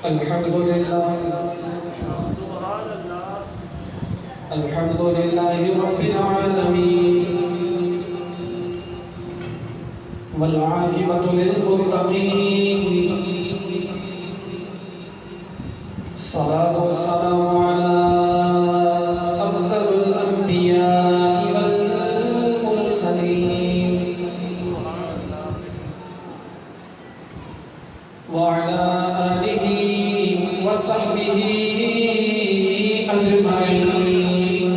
الحمد لله الحمد لله رب العالمين والعاقبة للمتقين الصلاة والسلام على أفضل الأنبياء والمرسلين وعلى آله وصحبه أجمعين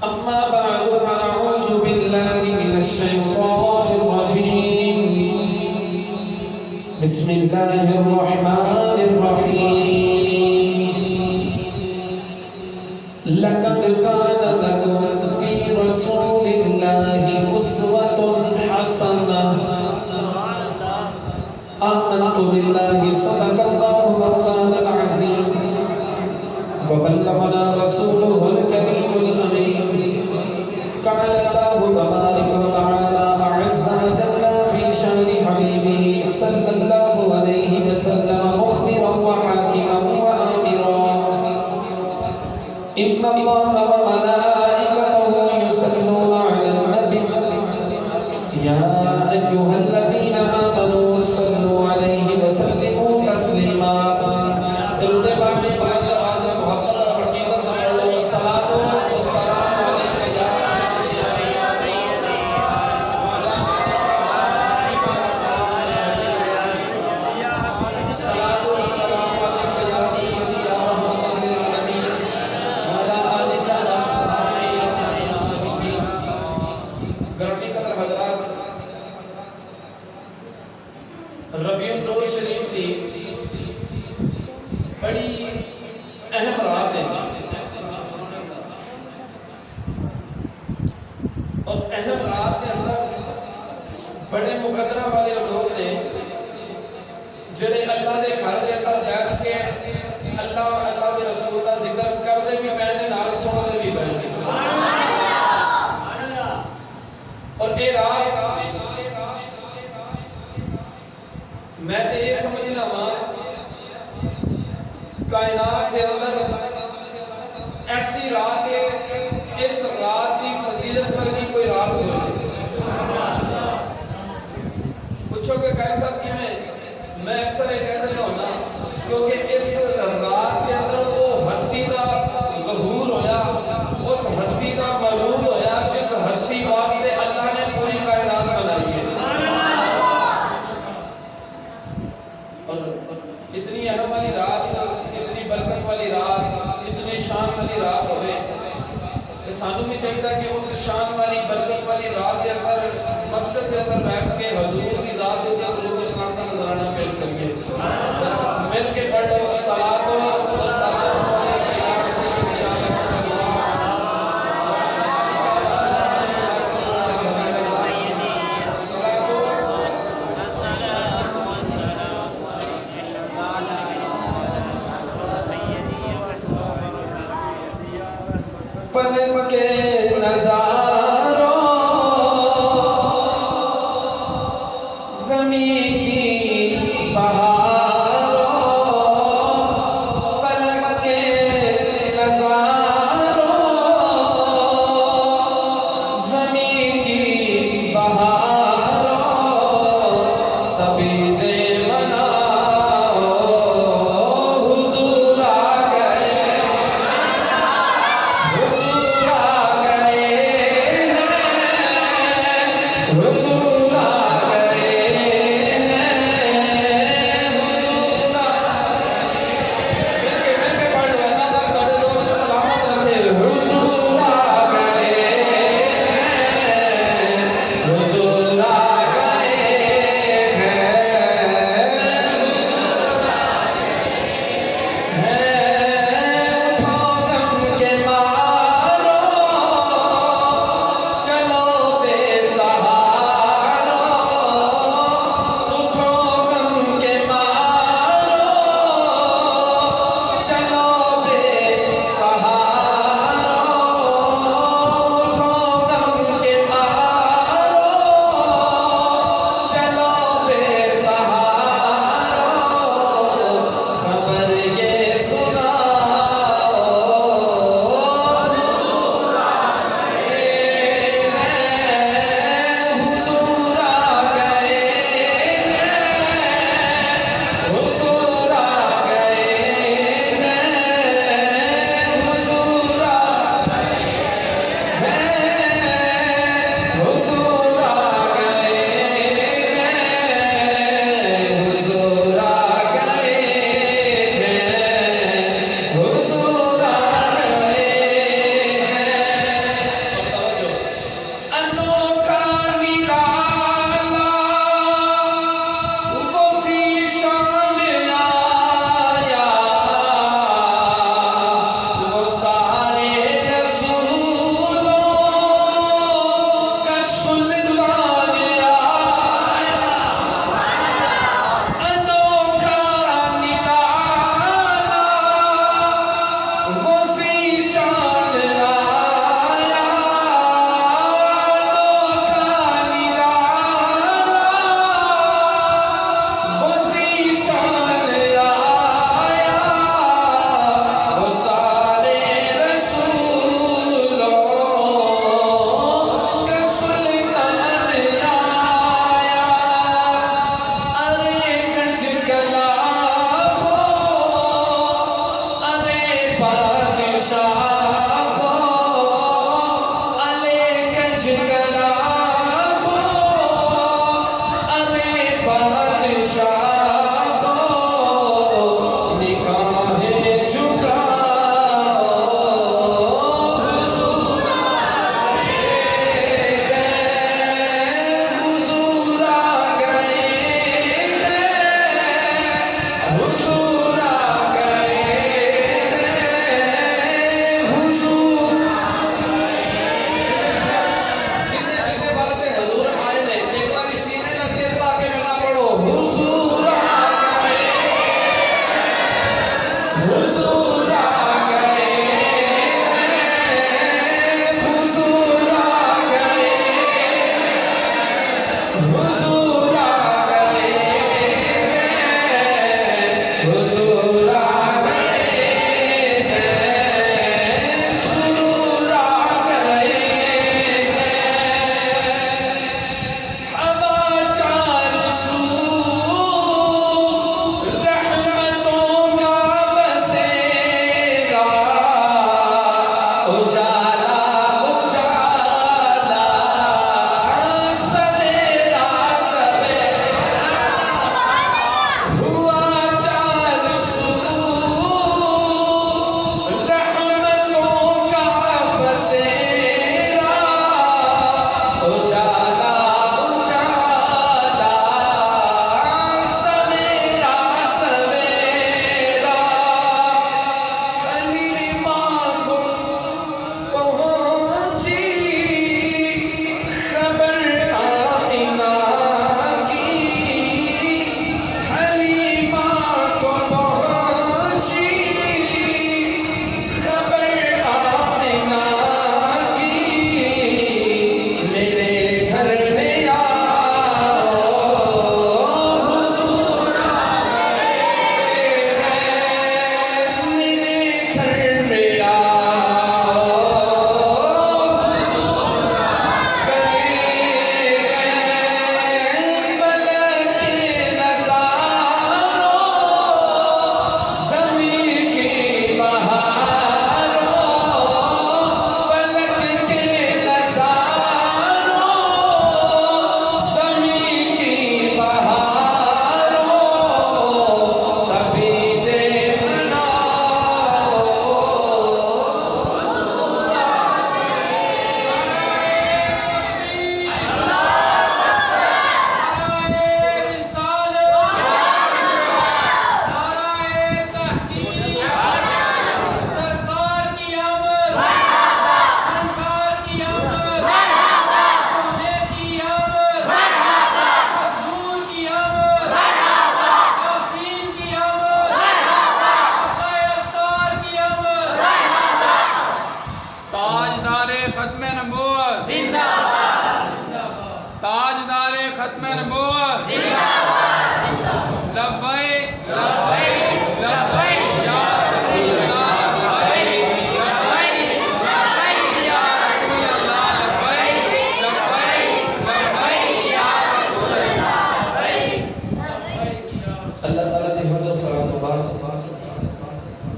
أما بعد فأعوذ بالله من الشيطان الرجيم بسم الله الرحمن الرحيم لقد كان لكم في رسول الله أسوة حسنة آمنت بالله صدق الله مولانا العظيم وبلغنا رسوله الكريم الأمين قال الله تبارك وتعالى أعز وجل في شان حبيبه صلى الله عليه وسلم مخبرا وحاكما وآمرا إن الله وملائكته يصلون على النبي يا أيها الذين آمنوا صلوا عليه وسلموا تسليما درود پاک میں بلند آواز میں محبت اور عقیدت میں پڑھو الصلاۃ والسلام علیک یا سیدی الصلاۃ والسلام علیک یا سیدی یا رحمۃ للعالمین وعلی آلک وصحبہ اجمعین. گرامی قدر حضرات، ربیع النور شریف کی بڑی اہم رات ہے اور اہم رات کے اندر بڑے مقدرہ والے لوگ نے جڑے اللہ دے گھر دے اندر بیٹھ کے اللہ اور اللہ دے رسول کا ذکر کرتے بھی پے نے نال سنتے بھی پے نے. اور اے رات میں تے یہ سمجھنا وا کائنات کے اندر ایسی رات ہے، اس رات کی فضیلت پر کی کوئی رات ہو جائے. پوچھو کہ کہہ صاحب کی میں اکثر یہ کہہ دینا ہونا کیونکہ اس رات کے اندر وہ ہستی کا ظہور ہویا، اس ہستی کا مولود ہویا جس ہستی واسطے اللہ نے پوری کائنات بنائی ہے. اور اتنی اہم والی رات، اتنی برکت والی رات، اتنی شان والی رات ہوئے کہ سانوں بھی چاہیے کہ اس شان والی برکت والی رات کے اندر مسجد کے اندر بیٹھ کے حضور کی ذات کے اندر درود و سلام کا نذرانہ پیش کریے. مل کے پڑھو الصلاۃ والسلام علیک یا سیدی یا رسول اللہ فلک کے نظاروں زمین کی بہاروں فلک کے نظاروں زمین کی بہاروں سبھی دے مناؤ حضور آ گئے حضور آ گئے حضور آ گئے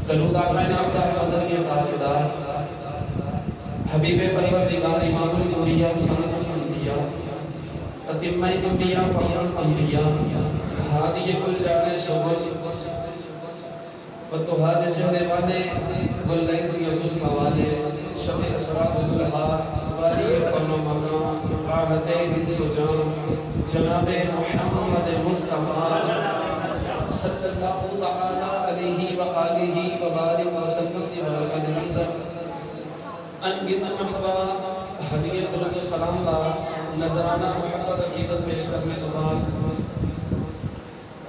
درود آقا نامدار مدنی تاجدار حبیب پروردگار امام الانبیاء سند الانبیاء تتمہ انبیاء فخر الانبیاء ہادی کل جانے صبح فتوحات چہرے والے گلید یزل فوالے شب اسرار ذلحا والی قرن و مقام راحت بن سجان جناب محمد مصطفیٰ صلی اللہ علیہ وآلہ وبارک وسلم وبارک المنظر انگیت مرتبہ حدیث درود و سلام لا نظرانہ محبت عقیدت پیش کرنے کے بعد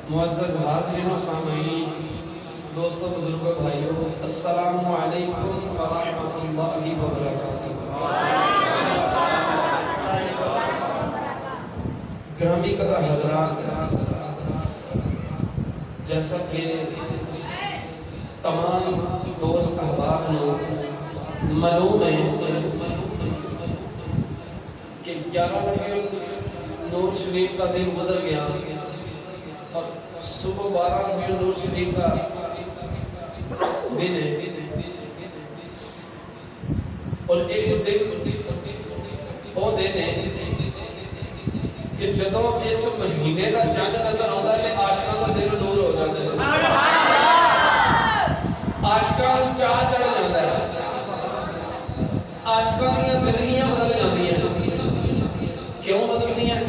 معزز حاضرین و سامعین دوستوں بزرگوں بھائیوں السلام علیکم ورحمۃ اللہ وبرکاتہ۔ گرامی قدر حضرات، جیسا کہ تمام دوست احباب معلوم ہے کہ 11 ربیع نور شریف کا دن گزر گیا اور صبح 12 ربیع نور شریف کا دن ہے، اور ایک دن وہ دن ہے کہ جدوں اس مہینے کا چاند نظر آتا ہے عاشقاں نوں چاہ چڑھ جاندا ہے، عاشقاں دیاں زندگیاں بدل جاندیاں۔ کیوں بدلدیاں؟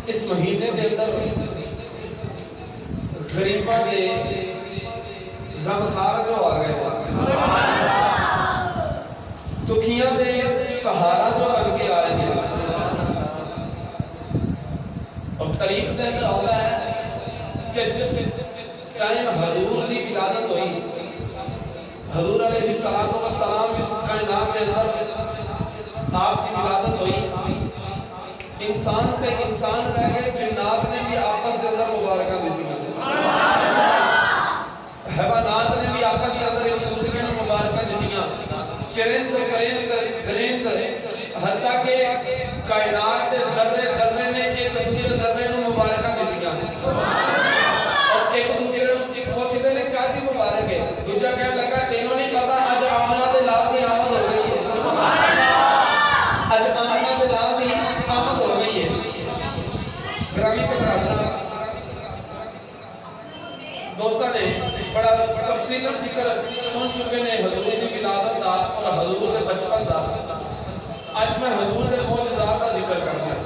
اس مہینے دے اندر غریباں دے غمخار جو آ گئے، دکھیاں دے سہارا جو بن کے آئے ہیں، اور تاریخ دے اندر ہوتا ہے کہ جس ٹائم حضور دی ولادت ہوئی، حضور علیہ السلام اس کائنات کے اندر آپ کی ولادت ہوئی، انسان سے انسان رہ گئے، جنات نے بھی آپس کے اندر مبارکہ دیتی ہیں، حیوانات نے بھی آپس کے اندر ایک دوسرے نے مبارکہ دیتی ہیں، چرند پرند درند، حتیٰ کہ کائنات کے ذرے ذرے نے ایک دوسرے ذرے نے مبارکہ دیتی ہیں، اور ایک دوسرے نے پوچھتے نے کیا دی مبارک ہے، دوجہ کہنے لگا تینوں نہیں پتا آج آمنہ دے لال دی آمد ہو گئی ہے، آج آمنہ دے لال دی آمد ہو گئی ہے۔ گرامی کے حضرات، دوستان نے بڑا تفصیل ذکر سن چکے نے حضور دی ولادت دا اور حضور دے بچپن دا، آج میں حضور دے معجزات کا ذکر کرنا ہے۔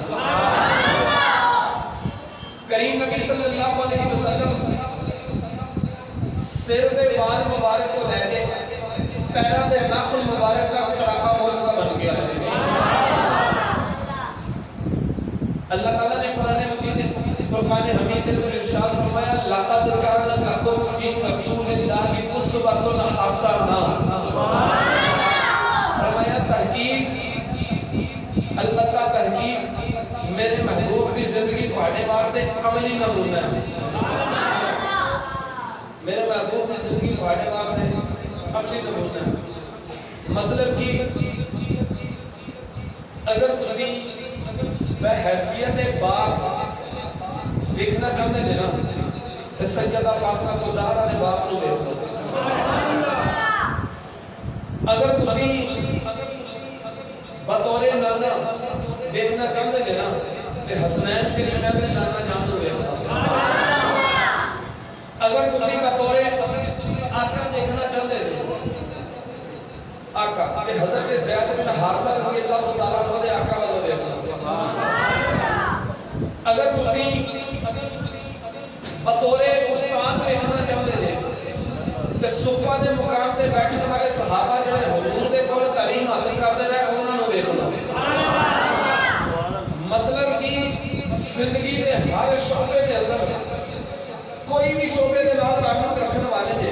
کریم نبی صلی اللہ علیہ وسلم سر دے بال مبارک کو لے کے پیروں دے ناخن مبارک تک سراپا معجزہ بن گیا ہے۔ اللہ تعالیٰ نے قرآن مجید فرقان حمید اندر ارشاد فرمایا لَقَدْ كَانَ لَكُمْ فِي رَسُولِ اللَّهِ أُسْوَةٌ حَسَنَةٌ، فرمایا تحقیق، البتہ تحقیق میرے محبوب کی زندگی تھوڑے واسطے عملی نمونہ ہے، میرے محبوب کی زندگی تھوڑے واسطے عملی نمونہ ہے۔ مطلب کہ اگر تسی بحیثیت باپ دیکھنا چاہتے ہیں نا تو سیدہ فاطمہ زہرا دے باپ نو دیکھ لو، اگر تسی بطور نانا دیکھنا چاہتے ہیں نا تو حسنین کریمین دے نانا جان نو دیکھ لو، اگر تسی بطور آقا دیکھنا چاہتے ہیں آقا کہ حضرت زید بن حارثہ رضی اللہ تعالیٰ عنہ دے آقا والو دیکھ لو، اگر تسی بطور استاد دیکھنا چاہتے ہیں تو صفہ دے مقام تے بیٹھنے والے صحابہ جنہیں حضور دے کول تعلیم حاصل کرتے رہے انہوں نے دیکھ لو۔ مطلب کہ زندگی دے ہر شعبے دے اندر کوئی بھی شعبے دے نال تعلق رکھنے والے دے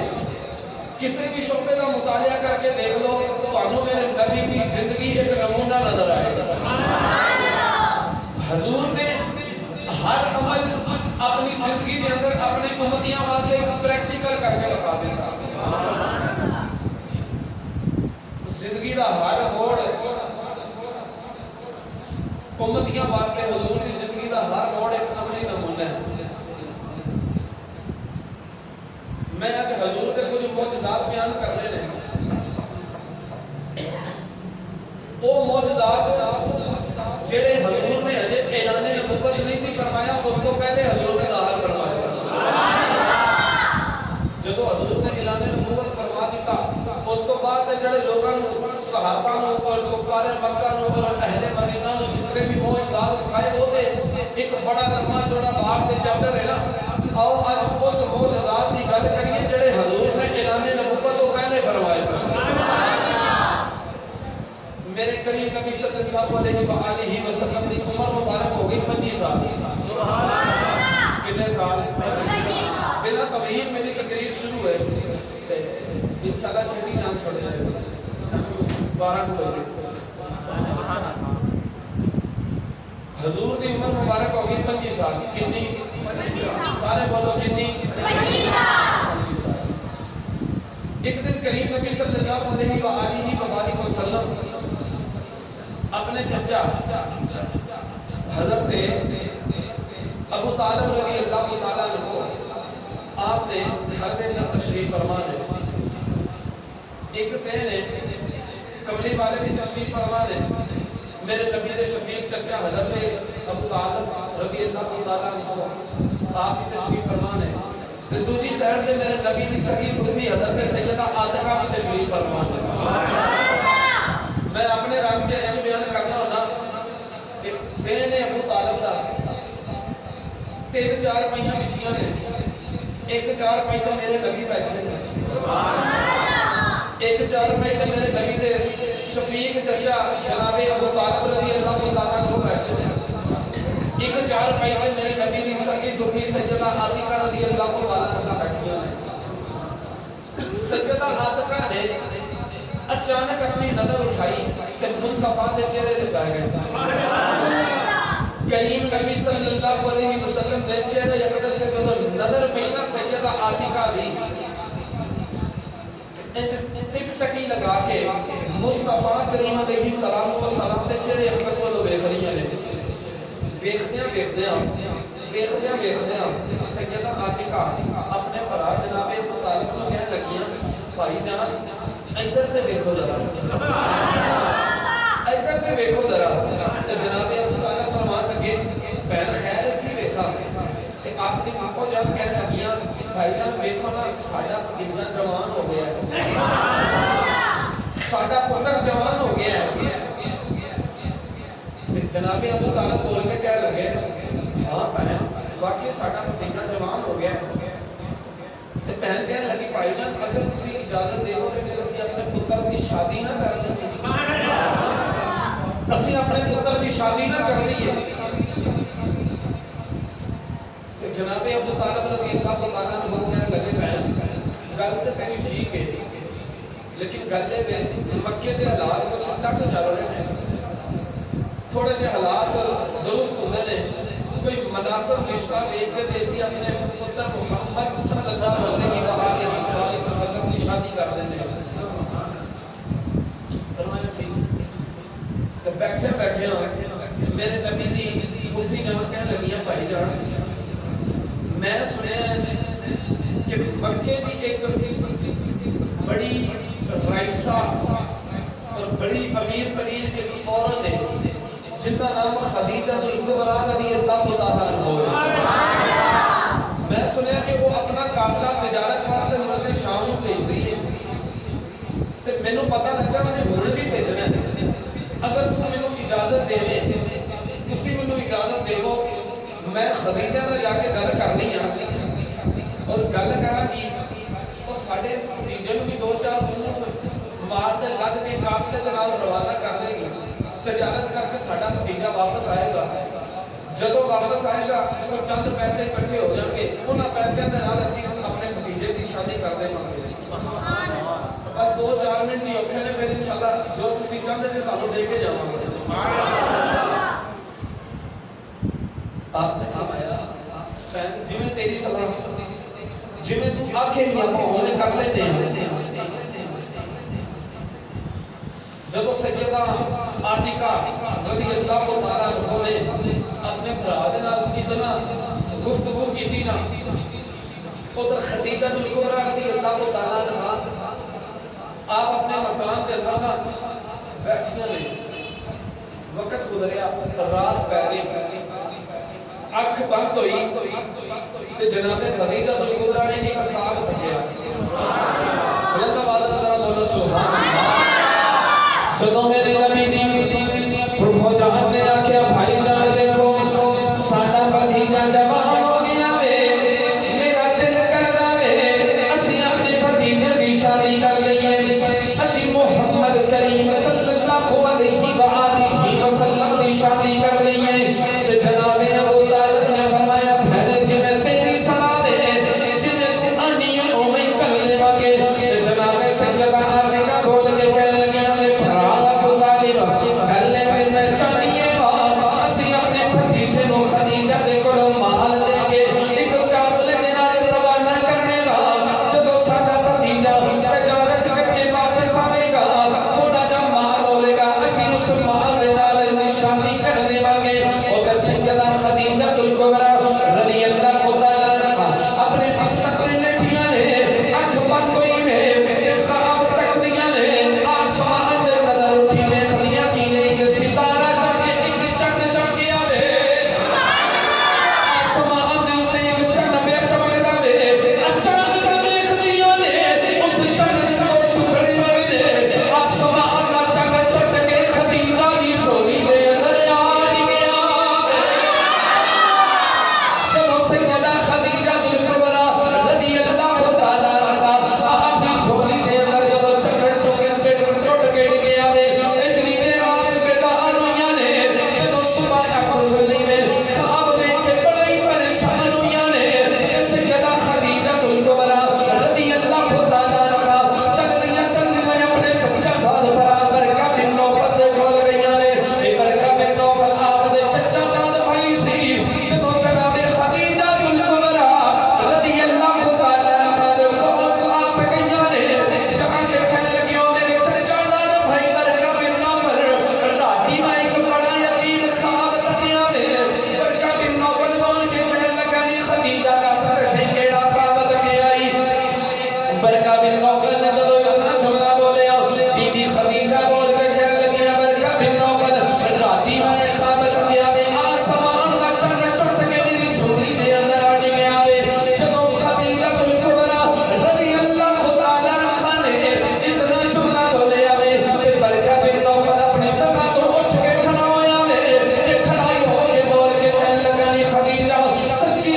کسی بھی شعبے کا مطالعہ کر کے دیکھ لو تو انہوں میرے نبی کی زندگی ایک نمونہ نظر آئے گا۔ حضور نے ہر عمل اپنی زندگی کے اندر اپنے امتیاں واسطے پریکٹیکل کر کے لکھا دیتا، زندگی کا ہر موڑ امتیاں واسطے حضور کی زندگی کا ہر موڑ ایک عملی نمونہ ہے۔ میں آج حضور کے کچھ معجزات بیان کرنے لیں، وہ معجزات جڑے حضور نے اجے اعلان نبوت نہیں سی فرمایا اس کو پہلے حضور نے ظاہر فرمایا، جدو حضور نے اعلان نبوت فرما دیتا اس کو بعد جڑے لوگوں صحابہ نو اور کفار مکہ نو اور اہل مدینہ نو جتنے بھی معجزات دکھائے وہ تے ایک بڑا لمبا چوڑا باغ دے چیپٹر ہے نا، آؤ آج اس معجزات کی گل کریے جڑے حضور نے اعلان نبوت تو پہلے فرمائے سن۔ میرے کریم نبی صلی اللہ علیہ وآلہ وسلم کی عمر مبارک ہو گئی 25 سال، کتنے سال؟ بلا تمہید میری تقریر شروع ہے، انشاءاللہ چھٹی جان چھوڑ جائے 12 کو بجے۔ حضور کی عمر مبارک ہو گئی 25 سال، کتنی؟ سارے بولو کتنی؟ 25 سال۔ ایک دن کریم نبی صلی اللہ علیہ وآلہ وسلم اپنے چچا حضرت ابو طالب رضی اللہ تعالیٰ عنہ آپ دے گھر دے اندر تشریف فرما ہے، ایک سین ہے کملی والے بھی تشریف فرما ہے، میرے نبی دے شفیق چچا حضرت ابو طالب رضی اللہ تعالیٰ عنہ آپ کی تشریف فرما ہے، تے دوجی سائیڈ تے میرے نبی دی صحیح پھوپھی حضرت سیدہ عاتقہ بھی تشریف فرما میں اپنے رنگ چ ایم بیان کرنا ہونا کہ سین ابو طالب دا تین چار پائیاں بچیاں نے ایک چار پائی تے میرے نبی بیٹھے ایک چار پائی تے میرے نبی دے شفیق چچا جناب ابو طالب رضی اللہ تعالیٰ عنہ بیٹھے ایک چار پائی تے میرے نبی دی سگی دھوبی سیدہ عاتقہ رضی اللہ تعالیٰ عنہ بیٹھی سیدہ عاتقہ نے اچانک اپنی نظر اٹھائی تے مصطفیٰ کے چہرے تے پہ گئے کریم نبی صلی اللہ علیہ وسلم دے چہرے اقدس تے جدوں نظر پئی نا سیدہ عاتقہ دی ٹک ٹکی لگا کے مصطفیٰ کریم علیہ السلام و سلام تے چہرے اقدس ولو ویکھ رہی ہیں ویکھدیاں سیدہ عاتقہ اپنے بھرا جناب ابو طالب نوں کہن لگیاں بھائی جان ادھر تے دیکھو ذرا ادھر تے دیکھو ذرا تے جناب ابو طالب فرمان لگے بہن خیر کی ویکھا تے آپ دی آنکھوں جان کہنے لگیاں بھائی جان ویکھو نا ساڈا فقیرہ جوان ہو گیا ہے ساڈا پتر جوان ہو گیا ہے تے جناب ابو طالب بول کے کہنے لگے ہاں بہن واقعی ساڈا فقیرہ جوان ہو گیا ہے تے بہن کہنے لگی بھائی جان اگر تسی اجازت دیو تے پھر اسی اپنے پتر کی شادی نہ کر دیں اسی اپنے پتر کی شادی نہ کر دیں تے جناب ابو طالب رضی اللہ تعالیٰ عنہ کہنے لگے بہن گل تے تیری ٹھیک ہے لیکن گلے میں مکے دے حالات کچھ تک چل رہے ہیں تھوڑے جے حالات درست ہوندے نے کوئی مناسب رشتہ دیکھ کے اسی اپنے پتر محمد صلی اللہ علیہ وسلم کی شادی کر دیں فرمایا ٹھیک تو بیٹھے میرے نبی دی پھوپھی جان کہنے لگیاں بھائی جان میں سنیا کہ مکے دی ایک بڑی رائسہ اور بڑی امیر ترین ایک عورت ہے جن کا نام خدیجہ الکبریٰ رضی اللہ تعالیٰ عنہ ہے میں سنیا کہ وہ اپنا قافلہ تجارت واسطے ملک شام کو بھیج رہی ہے تے مینوں پتہ لگا انہیں ہن بھی بھیجنا ہے اگر تو مینوں اجازت دے تسی مینوں اجازت دیو میں خدیجہ نال جا کے گل کرنی ہے اور گل کراں گی او ساڈے اس خدیجہ نوں بھی دو چار اونٹ مال تے لد کے قافلے دے نال روانہ کر دے گی تجارت کر کے ساڈا بھتیجا واپس آئے گا جدوں واپس آئے گا تو چند پیسے اکٹھے ہو جان گے انہاں پیسے دے نال اسی اپنے بھتیجے دی شادی کر دیں گے بس 2-4 منٹ ہی ہوئے نے پھر انشاءاللہ جو تسی چاہندے نے تانوں دے کے جاواں گے آپ نے فرمایا بہن جی میں تیری صلاح جی میں تو آکھے گی اپنے ہونے کر لینے جب سیدہ عاتقہ رضی اللہ تعالیٰ عنہ نے اپنے بھرا دے نال اتنا گفتگو کی تھی نا ادھر خدیجہ الکبریٰ رضی اللہ تعالیٰ عنہ آپ اپنے مکان کے اندر بیٹھیاں نے وقت گزریا رات پہ گئی اکھ بند ہوئی تے جناب خدیجہ الکبریٰ نے ایک خواب دیکھا بلند آواز ذرا بولو سبحان اللہ جدوں میرے نبی دی پھوپھو جان نے آکھیا بھائی جان دیکھو ساڈا بھتیجا جوان ہو گیا وے میرا دل کر رہا وے اسی اپنے بھتیجے دی شادی کر لئیے اسی محمد کریم صلی اللہ علیہ وآلہ وسلم دی شادی کر لئیے تے جناب ابو طالب نے فرمایا بہن جی میں تیری صلاح ہے جی میں آنی اومیں کر لے واگے تے جناب سیدہ عاتقہ بول کے کہنے لگے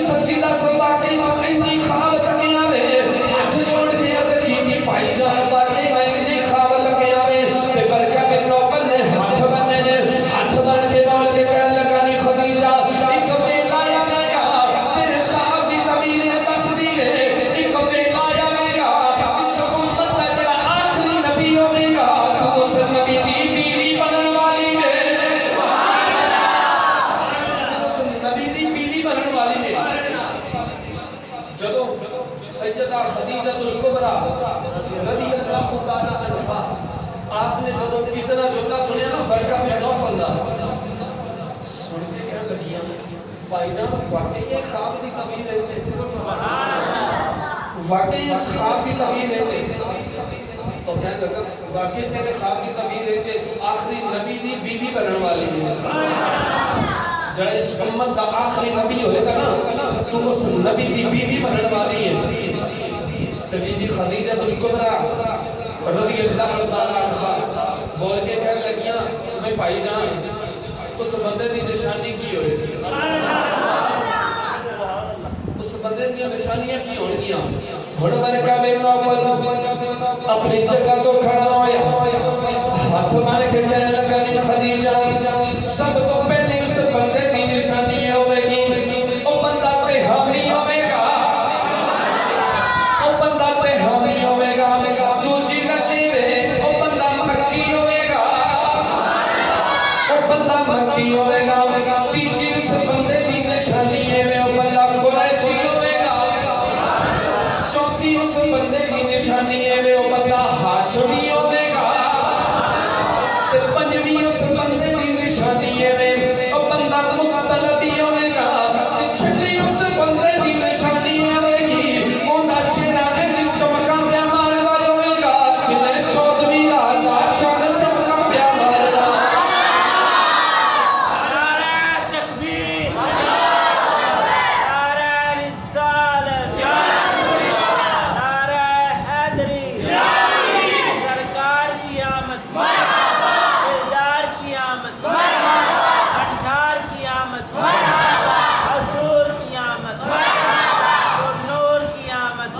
سچی دس واقعی میں خواب تکیا میں ہاتھ جوڑ کے عرض کی بھائی جان واقعی میں خواب تکیا میں تے برکہ بن نوفل نے ہاتھ بننے نے ہاتھ بن کے بول کے کہنے لگا نی خدیجہ ایک ویلا یا میرا تیرے خواب کی تعبیر دس دی ہے ایک ویلا یا میرا اس امت کا جڑا آخری نبی ہوے گا تو اس نبی دی بیوی بننے والی ہے سیدہ خدیجہ الکبریٰ رضی اللہ تعالیٰ عنہا آپ نے جب اتنا جملہ سنیا نا برکہ بن نوفل دا سن کے کہنے لگیا بھائی جان واقعی یہ خواب کی تعبیر ہے واقعی اس خواب کی تعبیر ہے تو کہنے لگا واقعی تیرے خواب کی تعبیر ہے کہ آخری نبی دی بیوی بننے والی ہے جڑا اس امت کا آخری نبی ہوئے گا نا تو اس نبی دی بیوی بننے والی ہے تو بی بی خدیجہ الکبریٰ رضی اللہ تعالیٰ عنہا بول کے کہنے لگیاں میں بھائی جان اس بندے دی نشانی کی ہوئے اس بندے دی نشانیاں کی ہوئے گیا ہن برکہ بن نوفل اپنی جگہ تو کھڑا ہویا ہاتھ مار کے کہنے لگا نی خدیجہ سب تو پہلے اس بندے دی نشانی ہوئے گی او بندہ تے حامی ہوئے گا او بندہ تے حامی ہوئے گا دوجی گلی میں او بندہ مکی ہوئے گا او بندہ مکی ہوئے گا تیجی اس بندے دی نشانی ہے او بندہ قریشی ہوئے گا چوتھی اس بندے دی نشانی ہے او بندہ ہاشمی ہوئے گا پنجویں اس بندے دی نشانی ہے او بندہ مطلبی ہوئے گا چھٹی اس بندے دی نشانی ہوئے گی او نچنا ہے جن چمکا پیا مارے والے ہوئے گا جنہیں 14ویں رات چند چمکا پیا مارے گا نعرہ تکبیر نعرہ رسالت نعرہ حیدری سرکار کی آمد دلدار کی آمد اٹھار کی آمد حضور کی آمد نور کی آمد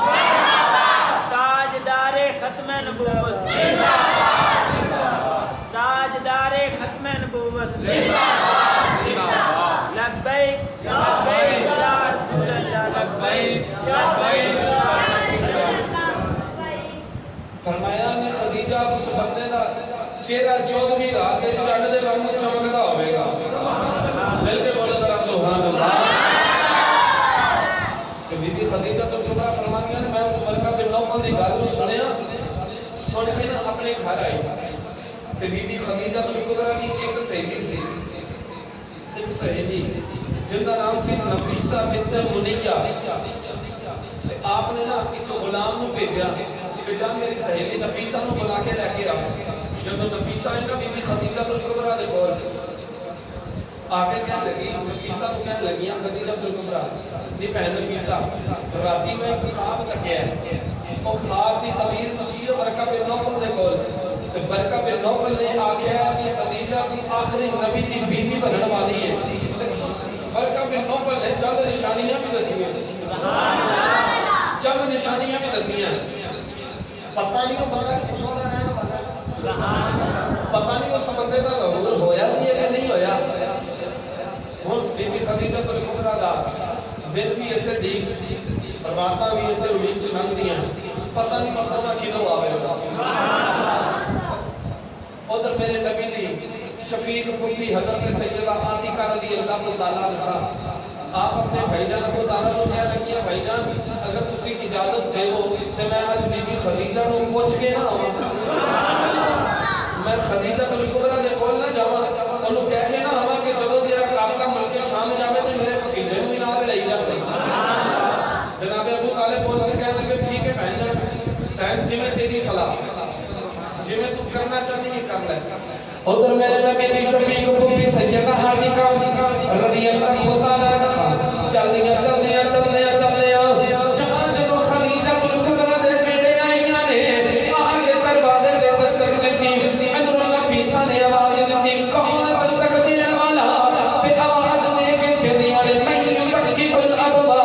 تاجدار ختم نبوت تاجدار ختم نبوت لبیک لبیک یا رسول اللہ لبیک لبیک یا رسول اللہ فرمایا نے خدیجہ اس بندے دا چہرہ 14ویں رات کے چند دے رنگ چمکدا ہوے گا مل کے بولو ذرا سبحان اللہ کہ بی بی خدیجہ تو کبرا فرماتی نے میں اس برکہ بن نوفل دی گل نو سنیا سن کے نا اپنے گھر آئی تے بی بی خدیجہ تو کبرا دی ایک سہیلی سی ایک سہیلی جن کا نام سی نفیسہ بنت منیہ تے آپ نے نا ایک غلام نو بھیجا کہ جا میری سہیلی نفیسہ نو بلا کے لے کے آ جب نفیسہ آئی نا بی بی خدیجہ الکبریٰ دے کول آگے کہنے لگی نفیسہ کو کہنے لگی خدیجہ الکبریٰ نہیں بہن نفیسہ راتی میں ایک خواب تکیا ہے اور خواب دی تعبیر پوچھی ہے برکہ بن نوفل دے کول تو برکہ بن نوفل نے آکھیا کہ خدیجہ کی آخری نبی دی بیوی بننے والی ہے لیکن اس برکہ بن نوفل نے چند نشانیاں بھی دسی ہیں چند نشانیاں بھی دسی ہیں پتہ نہیں وہ بندہ کتوں دا رہنے والا پتہ نہیں وہ سمندر کا ظہور ہویا بھی ہے کہ نہیں ہویا ہن بی بی خدیجہ الکبریٰ دا دل بھی ایسے ڈیک راتاں بھی ایسے اڑیک سے لنگ دیاں پتہ نہیں مسئلہ کدوں آوے گا ادھر میرے نبی دی شفیق کلی حضرت سیدہ عاتقہ رضی اللہ تعالیٰ عنہا آپ اپنے بھائی جان کو تعالیٰ کو کہہ لگیا بھائی جان اگر تسی اجازت دے ہو تو میں آج بی بی خدیجہ نو پوچھ کے نہ آواں میں خدیجہ الکبریٰ دے کول نہ جاواں انہوں کہہ کے نہ آواں کہ جدو تیرا قافلہ ملک شام جاوے تو میرے بھتیجے نو بھی نال لے جاوے جناب ابو طالب بول کے کہنے لگے ٹھیک ہے بہن جان بہن جی میں تیری صلاح جی میں تو کرنا چاہتی ہے کر لے ادھر میرے نبی دی شفیق بی سیدہ عاتقہ رضی اللہ تعالیٰ عنہا چل دیا جہاں جدو خدیجہ الکبریٰ دے بیٹے آئیاں نے آگے دروازے دے دستک دیتی اندر نفیسہ نے آواز دیتی کون دستک دینے والا تے آواز دے کے کہہ دیا نے میں یتقی الابواب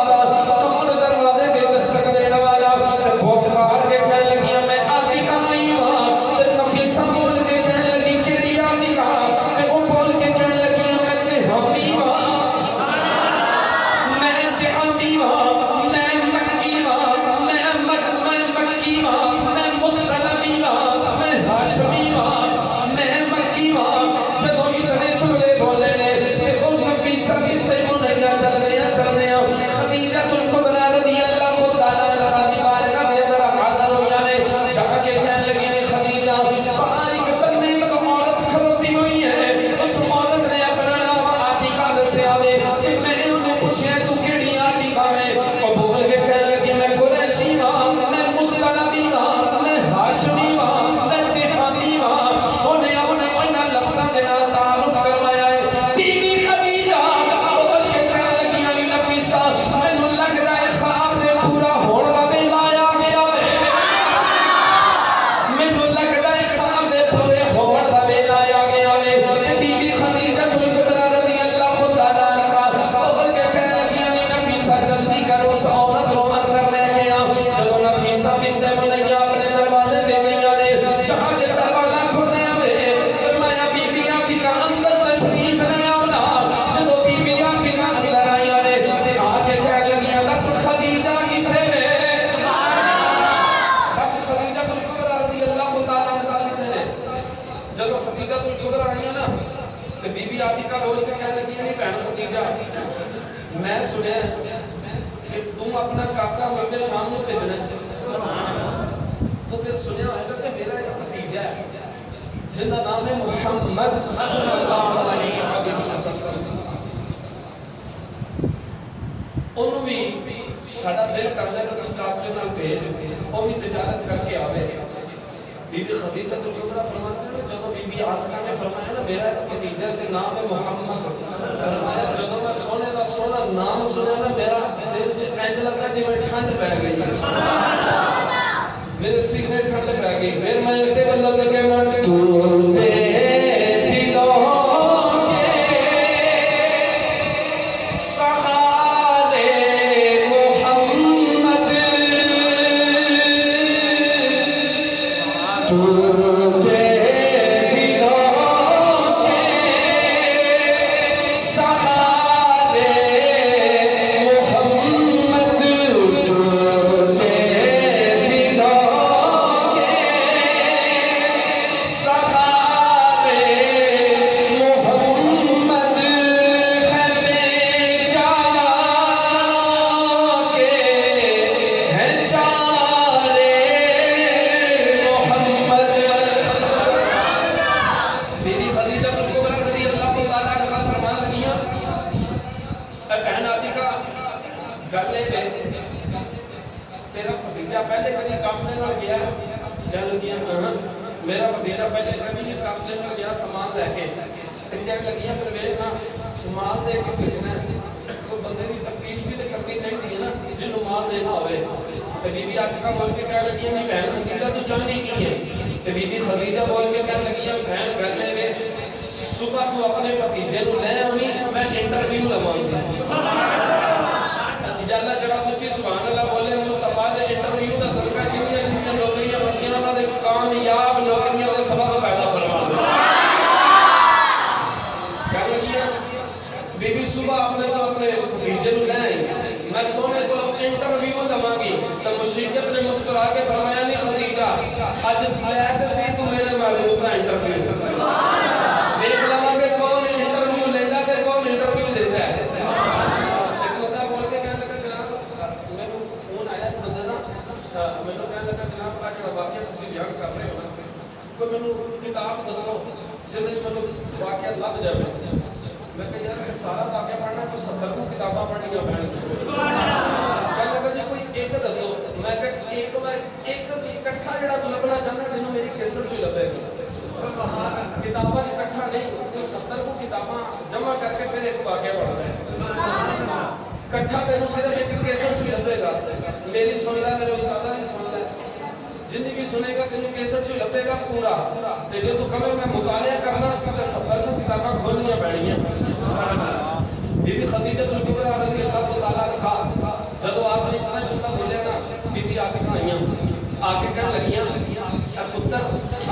اپنا کاکا ملک شام کو بھیجنا ہے تو پھر سنیا ہوئے گا کہ میرا ایک بھتیجا ہے جن کا نام ہے محمد صلی اللہ علیہ وسلم. انہوں بھی ساڈا دل کرتا ہے کہ کافلے نال بھیج وہ بھی تجارت کر کے آوے. بی بی خدیجہ کبریٰ فرماتی ہے جب بی بی عاتقہ نے فرمایا نا میرا ایک بھتیجا کے نام ہے محمد, فرمایا جب میں سونے کا سونا نام سنیا نا میرا دل سے انج لگا جی میں ٹھنڈ پہ گئی, میرے سینے ٹھنڈ پہ گئی. پھر میں اسے اللہ کے کہنا تو میرا بھتیجا پہلے کبھی نہیں کافلے میں گیا سامان لے کے کہنے لگیاں پھر ویکھ نا مال دے کے بھیجنا ہے کوئی بندے کی تفتیش بھی تو کرنی چاہیے نا جنوں مال دینا ہوئے. بی بی عاتقہ بول کے کہنے لگیاں نہیں بہن خدیجہ تو چاہنی کی ہے. بی بی خدیجہ بول کے کہنے لگیاں بہن گل ہے صبح تو اپنے بھتیجے نوں لے آویں میں انٹرویو لواں گی. اللہ جڑا اونچی سبحان اللہ بولے مصطفیٰ دے انٹرویو دا صدقہ چنگیاں چنگیاں نوکریاں وسیاں انہاں دے کامیاب نوکریاں دے سبب پیدا فرما دے. کہنے لگیاں بی بی صبح اپنے بھتیجے نوں لے آئی میں سونے کو انٹرویو لواں گی تو مشیقت نے مسکرا کے فرمایا نہیں خدیجہ اج لیٹ سی تو میرے محبوب کا انٹرویو دیکھ لواں گے کون انٹرویو لیندا تے کون انٹرویو دیندا ہے. ਮੈਨੂੰ ਕਹਿਣ ਲੱਗਾ ਜਨਾਬ ਆ ਜਿਹੜਾ ਵਾਕਿਆ ਤੁਸੀਂ ਬਿਆਨ ਕਰ ਰਹੇ ਹੋ ਨਾ ਕੋਈ ਮੈਨੂੰ ਕਿਤਾਬ ਦੱਸੋ ਜਿਹਦੇ ਵਿੱਚ ਮੈਨੂੰ ਵਾਕਿਆ ਲੱਭ ਜਾਵੇ. ਮੈਂ ਕਿਹਾ ਯਾਰ ਇਹ ਸਾਰਾ ਵਾਕਿਆ ਪੜ੍ਹਨਾ ਕੋਈ 70 ਕੁ ਕਿਤਾਬਾਂ ਪੜ੍ਹਨੀਆਂ ਪੈਣਗੀਆਂ. ਕਹਿਣ ਲੱਗਾ ਜੀ ਕੋਈ ਇੱਕ ਦੱਸੋ. ਮੈਂ ਕਿਹਾ ਇੱਕ ਇਕੱਠਾ ਜਿਹੜਾ ਤੂੰ ਲੱਭਣਾ ਚਾਹੁੰਦਾ ਤੈਨੂੰ ਮੇਰੀ ਕੇਸਟ ਤੋਂ ਹੀ ਲੱਭੇਗਾ. ਕਿਤਾਬਾਂ 'ਚ ਇਕੱਠਾ ਨਹੀਂ ਕੋਈ 70 ਕੁ ਕਿਤਾਬਾਂ ਜਮ੍ਹਾਂ ਕਰਕੇ ਫਿਰ ਇੱਕ ਵਾਕਿਆ ਪੜ੍ਹਨਾ ਹੈ. ਇਕੱਠਾ ਤੈਨੂੰ ਸਿਰਫ ਇੱਕ ਕੇਸਟ ਤੋਂ ਹੀ ਲੱਭੇਗਾ. میری سن لے میرے استاد کی سن لے جن بھی سنے گا تینوں کیسٹ جو لبے گا پورا تے جو تو کہے میں مطالعہ کرنا تے 70 کو کتاباں کھولنیاں پڑنیاں. بی بی خدیجہ کبریٰ رضی اللہ تعالی عنہا جدوں آپ نے اتنا جملہ بولے نا بی بی عاتقہ آئیاں آ کے کہنے لگیاں اے پتر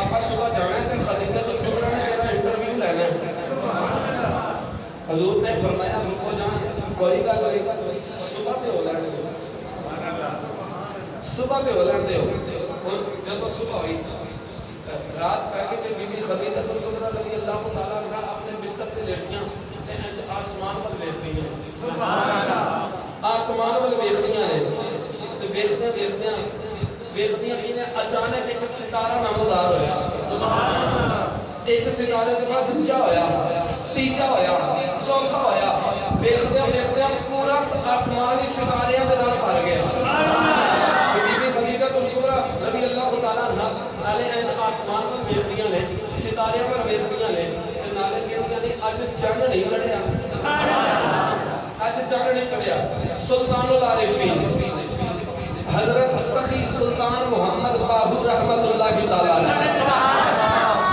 آپ صبح جانا ہے تے خدیجہ کبریٰ نے تیرا انٹرویو لینا ہے. حضور نے فرمایا رکو جان کوئی گل صبح تے ہو لینے صبح کے ہولن سے جب صبح ہوئی رات پہ کے بی بی خدیجہ کبریٰ رضی اللہ تعالی عنہا اپنے بستر سے لیٹیاں تے آسمان پر دیکھدیاں آسمان پر دیکھدیاں نے تے دیکھدیاں انہیں اچانک ایک ستارہ نمودار ہویا. سبحان اللہ. ایک ستارے کے بعد دوسرا ہویا تیسرا ہویا چوتھا ہویا. دیکھدیاں پورا آسمان ہی ستاریاں دے نال بھر گیا. بی بی خدیجہ کبریٰ رضی اللہ تعالی عنہا نالے آسمان پر دیکھدیاں نے ستارے پر دیکھدیاں نے تے نالے کہندیاں نے اج چند نہیں چڑھیا اج چند نہیں چڑھیا. سلطان العارفین حضرت سخی سلطان محمد باہو رحمت اللہ تعالی علیہ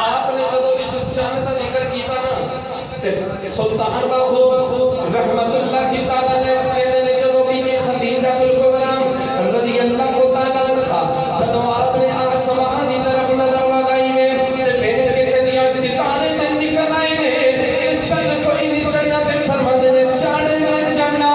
آپ نے جب اس چند کا ذکر کیتا نا تے سلطان باہو رحمت اللہ تعالی علیہ نے جب بی بی خدیجہ کبریٰ رضی اللہ تعالی عنہا جب آپ نے آسمان کی طرف نظر لگائی میں تے پھر کے دیا ستارے تے نکل آئے نے چند کوئی نہیں چڑھیا تے فرماندے نے چڑھ میں چڑھنا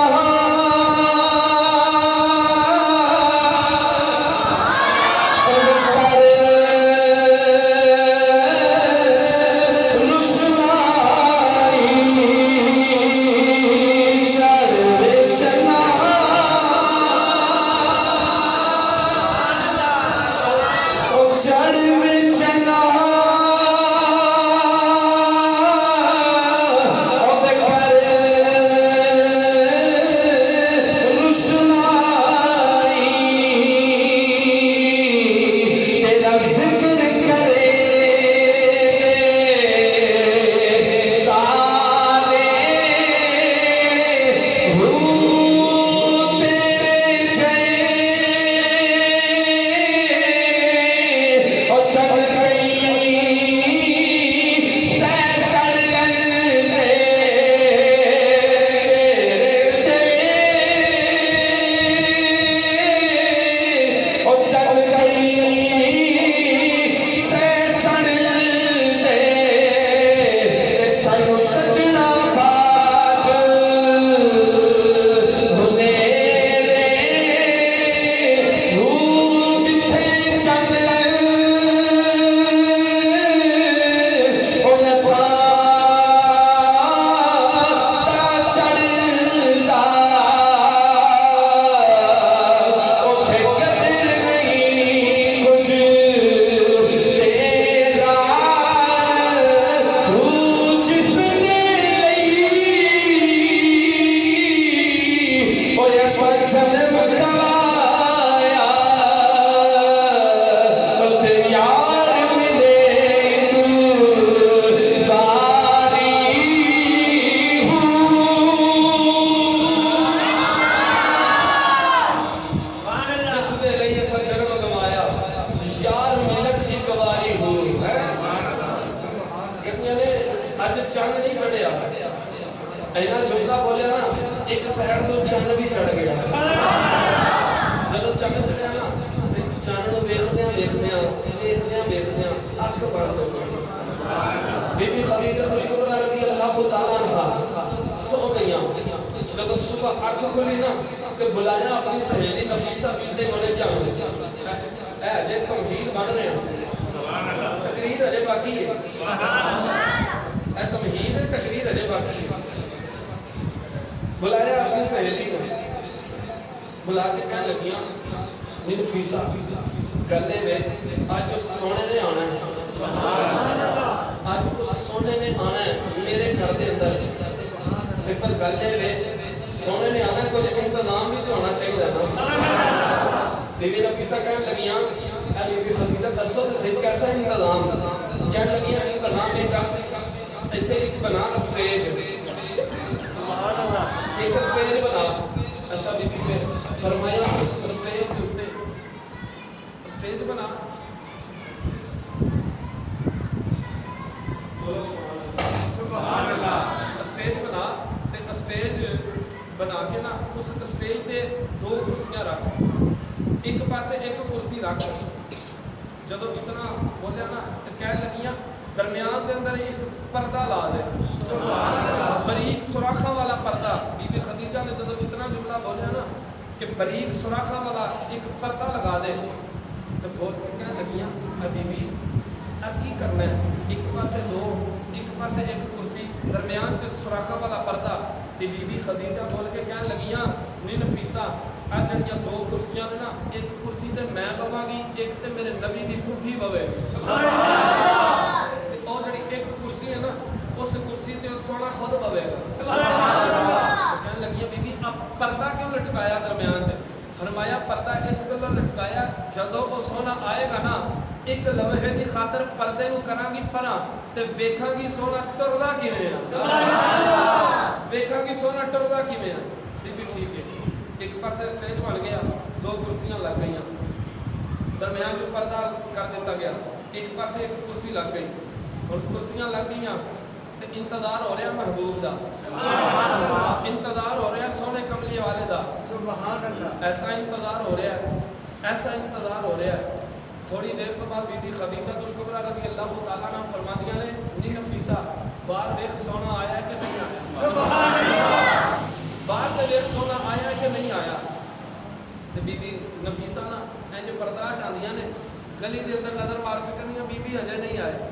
چڑھ دو چند بھی چڑھ گیا جب چند چڑھیا نا چند ویخدیا اکھ بند ہو گئی بی بی خدیجہ کبریٰ رضی اللہ تعالیٰ عنہ سو گئیاں جب صبح اکھ کھلی نا تو بلایا اپنی سہیلی نفیسہ بنت منجم اے جے تمہید بن رہے ہیں تقریر اجے باقی ہے اے تمہید تقریر اجے باقی ہے بلایا اپنی سہیلی نے بلا کے کہنے لگیاں نفیسہ گلے میں آج اس سونے نے آنا ہے آج اس سونے نے آنا ہے میرے گھر دے اندر پر گلے میں سونے نے آنا کچھ انتظام بھی تو ہونا چاہیے نا بی بی نفیسہ کہنے لگیاں اے بی بی خدیجہ دسو تو صحیح کیسا انتظام کہنے لگیاں انتظام ایک بنا اسٹیج ایک اسٹیج بنا اچھا بی بی پھر فرمایا اس اسٹیج کے اوپر اسٹیج بنا سبحان اللہ اسٹیج بنا تے اسٹیج بنا کے نا اس اسٹیج تے دو کرسیاں رکھ ایک پاسے ایک کرسی رکھ جدو اتنا بولیا نا تو کہنے لگیاں درمیان دے اندر ایک پردہ لا دے بریک سوراخاں والا پردہ بی بی خدیجہ نے جدو اتنا جملہ بولیا نا کہ بریک سوراخاں والا ایک پردہ لگا دے تو بول کے کہنے لگیاں بی بی اب کی کرنا ہے ایک پاسے دو ایک پاسے ایک کرسی درمیان سے سوراخاں والا پردہ تے بی بی خدیجہ بول کے کہنے لگیاں نی نفیسہ آج جڑیاں دو کرسیاں نے نا ایک کرسی تے میں بواں گی ایک تے میرے نبی دی پھوپھی بوے اور جڑی ایک کرسی ہے نا اس کرسی تے سونا خود بوے کہنے لگیاں بی بی اب پردہ کیوں لٹکایا درمیان سے فرمایا پردہ اس گلہ لٹکایا جدو وہ سونا آئے گا نا ایک لمحے دی خاطر پردے نو کران گی پرا تے ویکھاں گی سونا ٹردا کیویں ہے ویکھاں گی سونا ٹردا کیویں ہے بی بی ٹھیک ہے ایک پاسے سٹیج بن گیا دو کرسیاں لگ گئیاں درمیان جو پردہ کر دیتا گیا ایک پاسے ایک کرسی لگ گئی اور کرسیاں لگ گئیاں تے انتظار ہو رہا محبوب دا انتظار ہو رہا سونے کملی والے دا سبحان اللہ ایسا انتظار ہو رہا ہے ایسا انتظار ہو رہا ہے تھوڑی دیر کے بعد بی بی خدیجہ کبریٰ رضی اللہ تعالیٰ عنہ فرماندیاں نے نی نفیسہ باہر دیکھ سونا آیا ہے کہ نہیں آیا سبحان اللہ باہر دیکھ سونا آیا ہے کہ نہیں آیا تو بی بی نفیسہ نا جو پردہ ہٹاندیاں نے گلی دے اندر نظر مار کے کہنیاں بی بی اجے نہیں آئے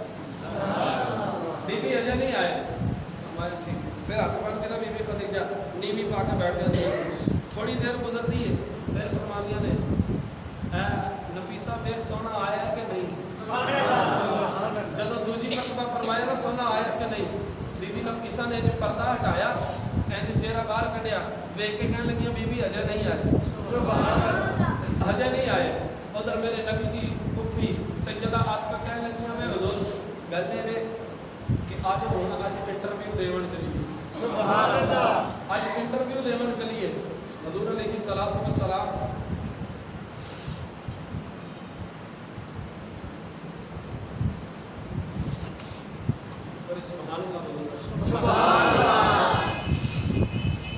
بی بی اجے نہیں آئے ہمارے ٹھیک پھر ہاتھ بن کے نا بی بی خدیجہ نیمی پا کے بیٹھ جاتی ہے تھوڑی دیر گزرتی ہے پھر فرماندیاں نے اے نفیسہ دیکھ سونا آیا ہے کہ نہیں جدو دوسری مرتبہ فرمایا نا سونا آیا کہ نہیں بی بی نفیسہ نے جو پردہ ہٹایا اینج چہرہ باہر کڈیا ویکھ کے کہنے لگیاں بی بی اجے نہیں آئے اجے نہیں آئے ادھر میرے نبی دی پھوپھی سیدہ عاتقہ کہنے لگیاں میں حضور گلے نے کہ آج ہونا آج انٹرویو دیون چلیے سبحان اللہ آج انٹرویو دیون چلیے حضور علیہ الصلوۃ والسلام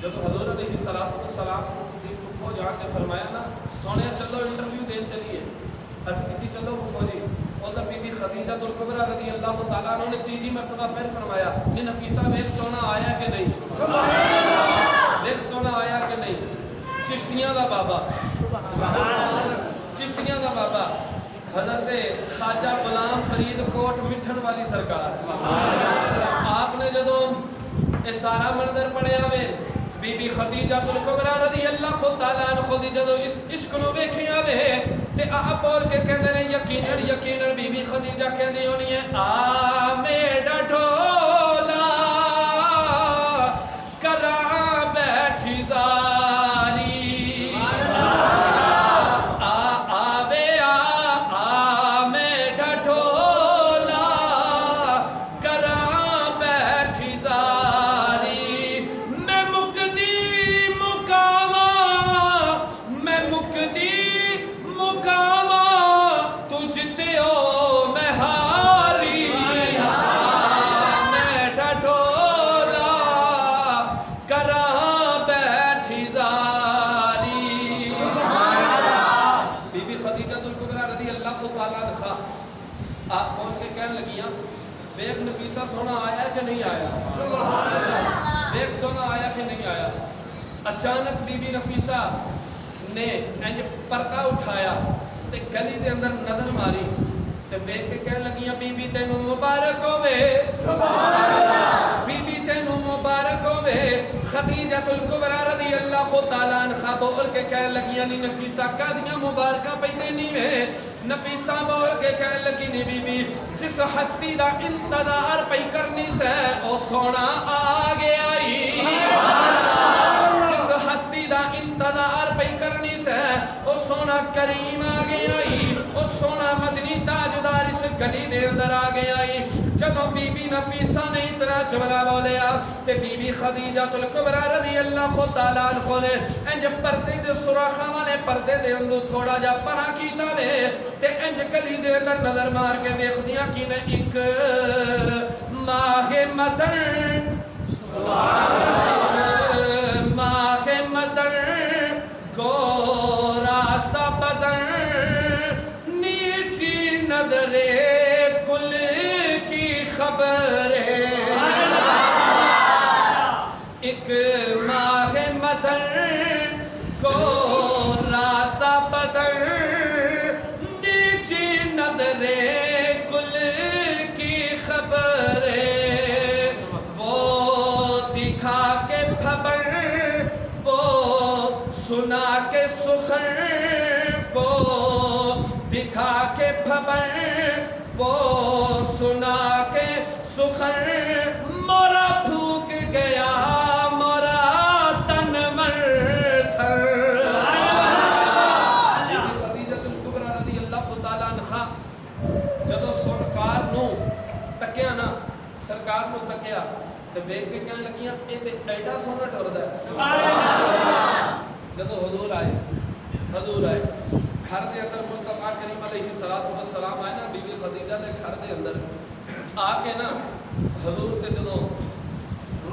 جب حضور علیہ السلام کو جا کے فرمایا نا سونے چلو انٹرویو دین چلیے کہتی چلو پھوپھو جی ادھر بی بی خدیجہ کبریٰ رضی اللہ تعالیٰ عنہ نے تیسری مرتبہ پھر فرمایا کہ نفیسہ دیکھ سونا آیا کہ نہیں دیکھ سونا آیا کہ نہیں چشتیاں دا بابا چشتیاں دا بابا حضرت خواجہ غلام فرید کوٹ مٹھن والی سرکار آپ نے جدو یہ سارا منظر پڑھیا وے بی بی خدیجہ کبریٰ رضی اللہ تعالیٰ عنہ جدو اس عشق نو ویکھیا وے تے آپ بول کے کہندے نے یقیناً بی بی خدیجہ کہندی ہونی ہے آ میرا ڈھولا کراں بیٹھی زاری آپ بول کے کہنے لگیاں دیکھ نفیسہ سونا آیا کہ نہیں آیا، دیکھ سونا آیا کہ نہیں آیا۔ اچانک بی بی نفیسہ نے انج پردہ اٹھایا تے گلی دے اندر نظر ماری تے دیکھ کے کہنے لگیاں بی بی تینوں مبارک ہوے، بی بی تینوں مبارک ہوے۔ خدیجہ الکبریٰ رضی اللہ تعالیٰ عنہا بول کے کہنے لگیاں نی نفیسہ کادیاں مبارکاں پہ دینی میں، نفیسہ بول کے کہنے لگی نی بی بی جس ہستی دا انتظار پہ کرنی سے او سونا آ گیا ہی، جس ہستی دا انتظار پہ کرنی سے او سونا کریم آ گیا ہی، او سونا مدنی تاجدار اس گلی دے اندر آ گیا ہی۔ جدوں بی بی نفیسہ نے اتنا جملہ بولیا تے بی بی خدیجہ الکبریٰ رضی اللہ تعالیٰ عنہ نے انج پردے دے سوراخاں والے پردے دے اندر تھوڑا جا پرا کیتا وے تے انج گلی دے اندر نظر مار کے ویکھدیاں کی نے ایک ماہ مدر، ماہ مدر گورا سا بدن نیچی نظرے کل کی خبر ایک ماہ مدر گورا سا بدن نیچی نظرے کل کی خبر وہ دکھا کے خبر وہ سنا کے سخن وہ دکھا کے خبر وہ سنا کے سخن مورا پھوک گیا مورا تن مر تھر۔ خدیجہ الکبریٰ رضی اللہ تعالیٰ عنہا جدو سرکار نو تکیا نا، سرکار نو تکیا تے دیکھ کے کہنے لگیاں اے تے ایڈا سونا ٹردا ہے۔ جدو حضور آئے گھر دے اندر مصطفیٰ کریم علیہ السلام آئے نا بی بی خدیجہ دے گھر دے اندر آ کے نا حضور تے جدو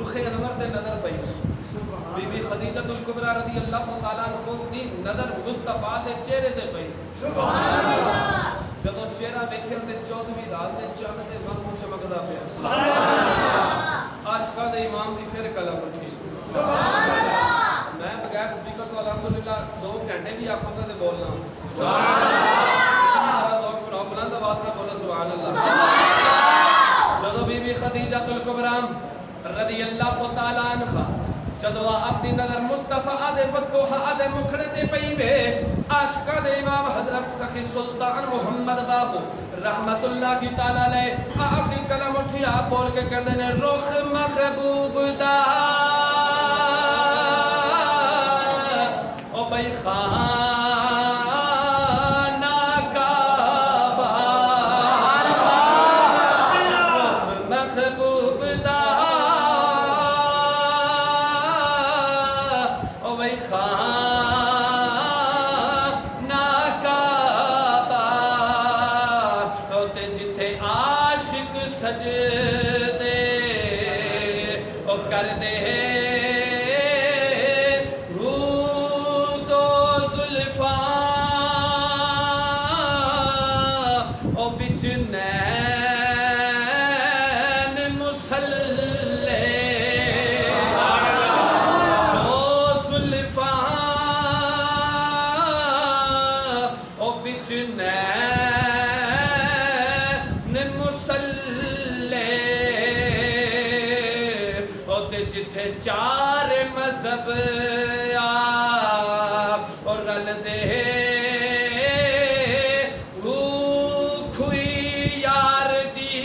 رخ انور تے نظر پئی بی بی خدیجہ الکبریٰ رضی اللہ تعالیٰ عنہ دی نظر مصطفیٰ دے چہرے تے پئی، جدو چہرہ ویکھیا تے 14ویں رات دے چاند دے وانگوں چمکدا پیا، عاشقاں دے امام دی پھر کلام اٹھی۔ میں بغیر سپیکر تو الحمدللہ 2 گھنٹے بھی آنکھوں کا بولنا سبحان اللہ، بلند آواز میں بولو سبحان اللہ۔ جدو بی بی خدیجہ الکبریٰ رضی اللہ تعالیٰ عنہا جدو اپنی نظر مصطفیٰ دے فتوحہ دے مکھڑے تے پئی وے، عاشقاں دے امام حضرت سخی سلطان محمد بابو رحمت اللہ کی تعالیٰ علیہ اپنی کلام اٹھی آپ بول کے کہندے نے رخ محبوب دا او بھائی خانہ کعبہ، رخ محبوب دا او بھائی خانہ کعبہ، او تے جتھے عاشق سجدے او کر دے جتھے چار مذہب اور رل دے کھوئی یار دی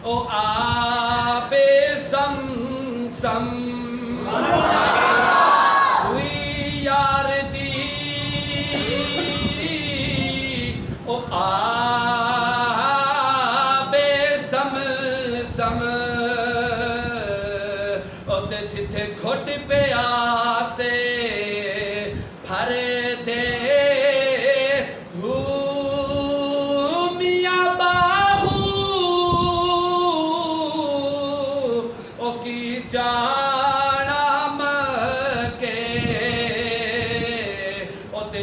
او آب زمزم، کھوئی یار دی او آب زمزم، او تے جتھے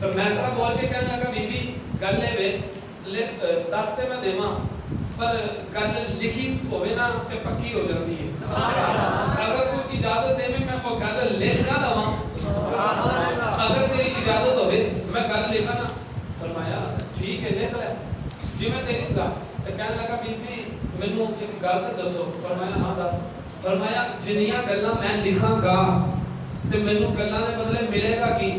تو میسرا بول کے کہنے لگا بی بی گل لے دستے میں دیواں پر گل لکھی ہوے نا تے پکی ہو جاتی ہے اگر کوئی اجازت دے میں وہ گل لکھ نہ لواں اگر تیری اجازت ہوے میں گل لکھا نا فرمایا ٹھیک ہے لکھ لے جی میں تیری صلاح تے کہنے لگا بی بی مینوں ایک گل تے دسو فرمایا ہاں دس فرمایا جنیاں گلاں میں لکھاں گا تے مینوں گلاں دے بدلے ملے گا کی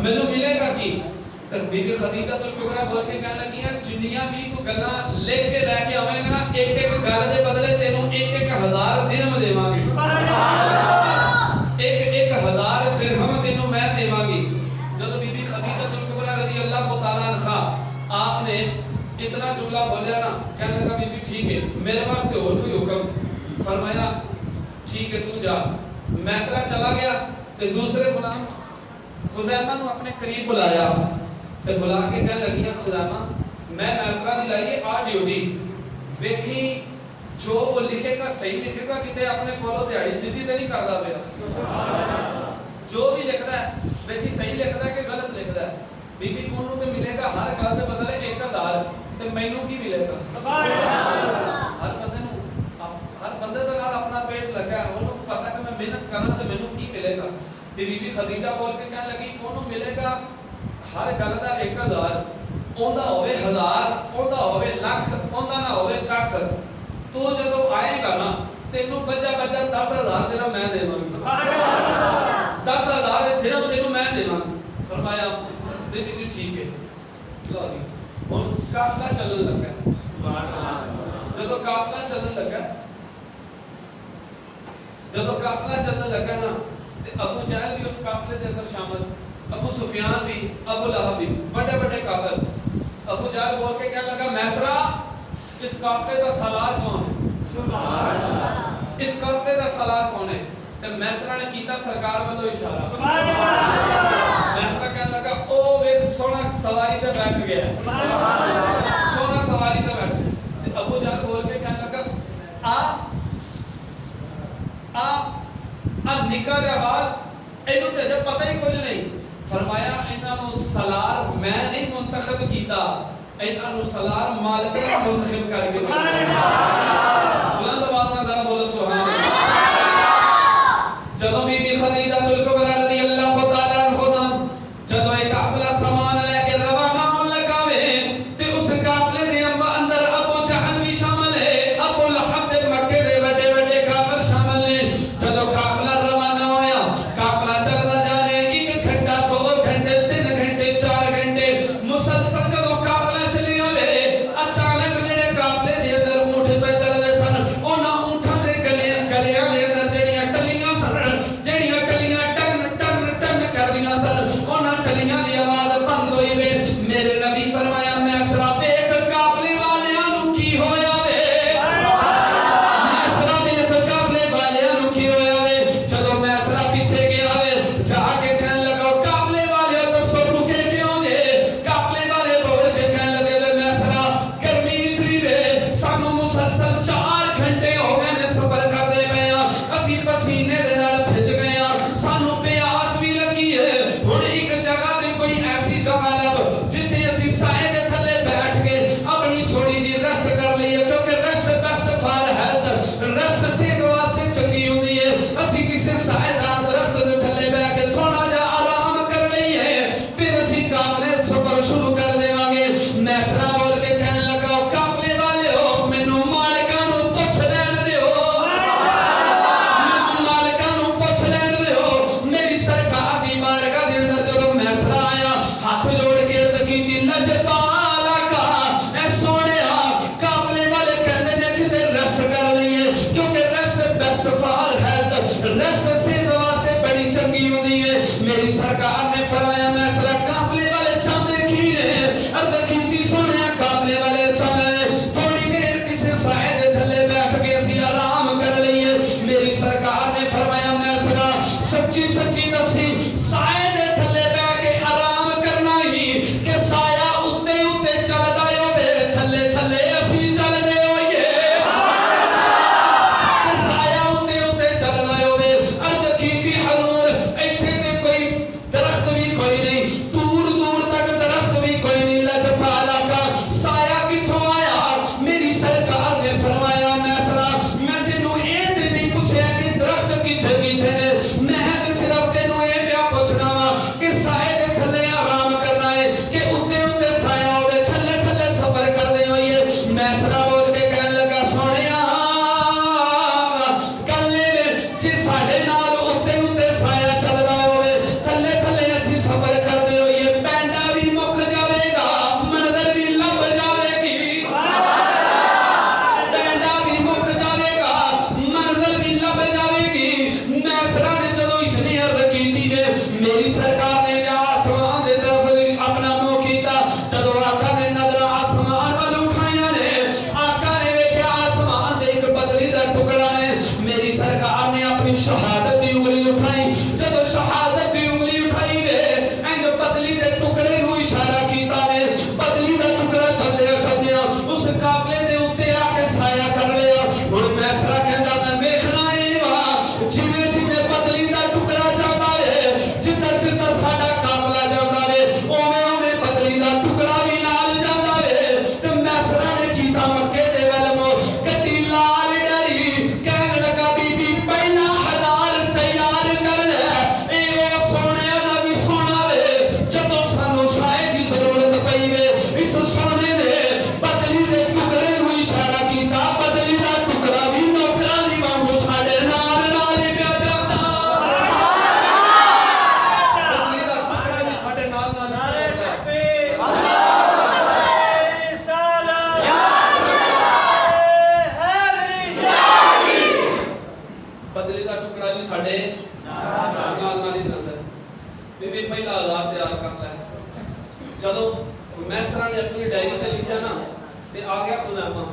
مینوں ملے گا کی بی بی خدیجہ الکبریٰ بول کے کہنے لگی ہیں جنیاں بھی تو گلاں لکھ کے لے کے آویں گے نا ایک ایک گل دے بدلے تینوں ایک ایک ہزار درہم دیواں گی ایک ایک ہزار درہم تینوں میں دیواں گی جب بی بی خدیجہ الکبریٰ رضی اللہ تعالیٰ عنہا آپ نے اتنا جملہ بولیا نا کہنے لگا بی بی ٹھیک ہے میرے واسطے اور کوئی حکم فرمایا ٹھیک ہے تو جا میسرہ چلا گیا تے دوسرے غلام خزیمہ نو اپنے قریب بلایا تے بلا کے کہنے لگی ہیں خزیمہ میں میسرہ دی لائیے آ ڈیوٹی ویکھی جو وہ لکھے گا صحیح لکھے گا کتے اپنے کولو دیہڑی سیدھی تے نہیں کردا پیا جو بھی لکھدا ہے ویکھی صحیح لکھدا ہے کہ غلط لکھدا ہے بی بی کونوں تے ملے گا ہر گل دے بدلے 1000 تے مینوں کی ملے گا ہر بندے دے نال اپنا پیٹ لگا ہے اونوں پتہ کہ میں محنت کراں تے مینوں کی ملے گا تے بی بی خدیجہ بول کے کہنے لگی کونوں ملے گا ہر گل دا 1000 اوندا ہوے 1000 اوندا ہوے لاکھ اوندا نہ ہوے ککھ تو جدوں آئے گا نا تینوں بجا 10000 درہم میں دیواں گا 10000 درہم تینوں میں دیواں فرمایا بی بی جی ٹھیک ہے لو جی ہن قافلہ چلن لگا سبحان اللہ جدوں قافلہ چلن لگا جدوں قافلہ چلن لگا نا تے ابو جہل بھی اس قافلے دے اندر شامل ابو سفیان بھی ابو لہب بھی بڑے بڑے کافر ابو جہل بول کے کہنے لگا میسرہ اس قافلے دا سالار کون ہے سبحان اللہ اس قافلے دا سالار کون ہے تے میسرہ نے کیتا سرکار والو اشارہ سبحان اللہ میسرہ کہنے لگا او ویکھ سونا سواری تے بیٹھ گیا ہے سبحان اللہ سونا سواری تے بیٹھ گیا تے ابو جہل بول کے کہنے لگا آ نکا جوال اینو تے جو پتہ ہی کچھ نہیں فرمایا انہاں نو سالار میں نہیں منتخب کیتا انہاں نو سالار مالک نے منتخب کر کے بلند آواز میں ذرا بولو سبحان اللہ جدوں بی بی خدیجہ الکبریٰ رضی اللہ تعالی عنہا جدوں ایک قافلہ سامان لے کے روانہ ہون لگا وے تے اس قافلے دے اندر ابو جہل بھی شامل ہے ابو لہب دے مکے دے بڑے بڑے کافر شامل نے جدوں قافلہ روانہ ہویا قافلہ چلدا جا رہا ہے 1 گھنٹہ 2 گھنٹے 3 گھنٹے 4 گھنٹے مسلسل جدوں قافلہ چلی ہوے اچانک جڑے قافلے دے اندر اونٹ پہ چلدے سن انہاں اونٹاں دے گلیاں دے اندر جڑیاں کلیاں سن جڑیاں کلیاں ٹن ٹن ٹن کردیاں سن انہاں کلیاں دی آواز بند ہوئی وے میرے نبی فرمایا میسرہ ویکھ قافلے والیاں نو کی ہویا وے میسرہ ویکھ قافلے والیاں نو کی ہویا وے جدوں میسرہ پیچھے گیا وے جا کے کہنے لگا قافلے والے دسو رکے کیوں جے قافلے والے بول کے کہنے لگے وے میسرہ گرمی اتنی وے سانو مسلسل 4 گھنٹے ہو گئے نے صبر کردے پئے ہاں اسی پسینے دے نال بھج گئے ہاں سانو پیاس بھی لگی ہے ہن ایک جگہ تے کوئی ایسی جگہ لب جتھے اسی سائے دے تھلے بیٹھ کے اپنی تھوڑی جی ریسٹ کر لئیے کیونکہ rest best for health rest صحت واسطے چنگی ہوندی ہے اسی کسی سائے دار درخت دے تھلے بیٹھ کے تھوڑا جا آرام کر لئیے پھر اسی قافلے سفر شروع کر دیواں گے میسرہ بول کے کہنے لگا قافلے والے ہو مینوں مالکاں نو پوچھ لین دیو مینوں مالکاں نو پوچھ لین دیو میری سرکار دی بارگاہ دے اندر جدوں میسرہ آیا ہاتھ جوڑ کے عرض کیتی لجپالا کا اے سونیا قافلے والے کہندے نے کہ ریسٹ کر لئیے کیونکہ rest best for health rest صحت واسطے بڑی چنگی ہوندی ہے میری سرکار نے فرمایا میسرہ قافلے والے چاندے کی نے عرض کیتی سونیا قافلے والے چلے تھوڑی دیر کسی سائے دے تھلے بیٹھ کے اسی آرام کر لئیے میری سرکار نے فرمایا میسرہ سچی سچی دسی سائے دے تھلے بیٹھ کے آرام کرنا ہی کہ سایہ اتے اتے چلدا ہوے تھلے تھلے اسی چل دے ہوئیے کہ سایہ اتے اتے چلدا ہوے عرض کیتی حضور ایتھے تے کوئی درخت میری سرکار نے آسمان دے طرف اپنا منہ کیتا جدو آقا نے نظر آسمان وال اٹھائیاں نے آقا نے ویکھیا آسمان دے ایک بدلی دا ٹکڑا ہے میری سرکار نے اپنی شہادت دی انگلی اٹھائی جدو شہادت دی انگلی اٹھائی وے انج بدلی دے ٹکڑے نو اشارہ کیتا نے بدلی دا ٹکڑا چلیا چلیا اس قافلے دے اوتے آ کے سایہ کر لیا ہن میسرا کہندا میں ویکھنا اے وا جویں جویں بدلی دا ٹکڑا جاندا ہے جدھر جدھر ساڈا قافلہ جاندا ہے اوویں اوویں بدلی دا ٹکڑا بھی نال جاندا ہے تے میسرا نے کیتا مکے دے ولمو کٹی لال ڈری کہن لگا بی بی پہلا ہزار تیار کر لے اے او سونے دا بھی سونا وے جدوں سانو شاید دی ضرورت پئی وے اس سونے دے بدلی دے ٹکڑے نو اشارہ کیتا بدلی دا ٹکڑا بھی نوکراں دی وانگو ساڈے نال نال ہی پیا جاندا بدلی دا ٹکڑا بھی ساڈے نال نال نعرہ چلدا تکبیر اللہ رسالت حیدری بدلی دا ٹکڑا بھی ساڈے نال نال ہی چلدا بی بی پہلا ہزار تیار کر لے جدوں میسرا نے اپنی ڈائری تے لکھیا نا تے آ گیا سناما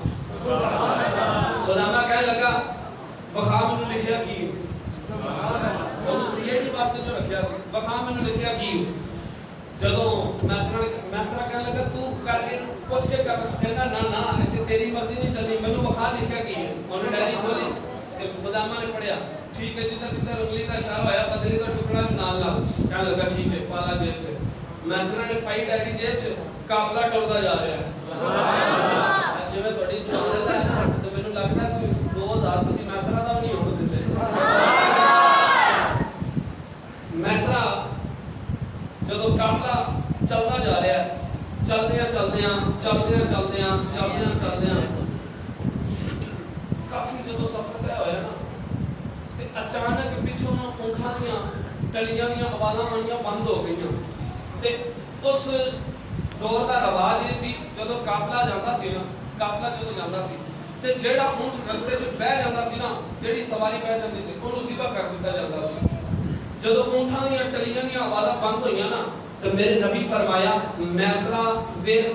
سناما کہنے لگا بخا مینوں لکھیا کی وہ سیڈی واسطے جو رکھیا سی بخا مینوں لکھیا کی جدوں میسرا کہنے لگا تو کر کے پوچھ کے کر کہنا نا نا ایتھے تیری مرضی نہیں چلنی مینوں بخا لکھیا کی ہے انہوں ڈائری کھولی تے خدامہ نے پڑھیا ٹھیک ہے جدھر جدھر انگلی دا اشارہ ہویا بدلی دا ٹکڑا بھی نال نال کہنے لگا ٹھیک ہے پالا جیب تے میسرا نے پائی ڈائری جیب چ قافلہ ٹردا جا رہا ہے جویں تہاڈی سنت ہے نا تے مینوں لگدا کوئی 2000 تسی میسرا دا نہیں ہون دتے میسرا جدوں قافلہ چلدا جا رہا ہے چلدیاں کافی جدوں سفر طے ہویا نا تے اچانک پیچھوں اونٹاں دیاں ٹلیاں دیاں آوازاں آنیاں بند ہو گئیاں تے اس دور دا رواج یہ سی جدوں قافلہ جاندا سی نا قافلہ جدوں جاندا سی تے جیڑا اونٹ رستے وچ بیٹھ جاندا سی نا جیڑی سواری بیٹھ جاندی سی اونوں ذبح کر دتا جاندا سی جدوں اونٹاں دیاں ٹلیاں دیاں آوازاں بند ہوئیاں نا تے میرے نبی فرمایا میسرا ویکھ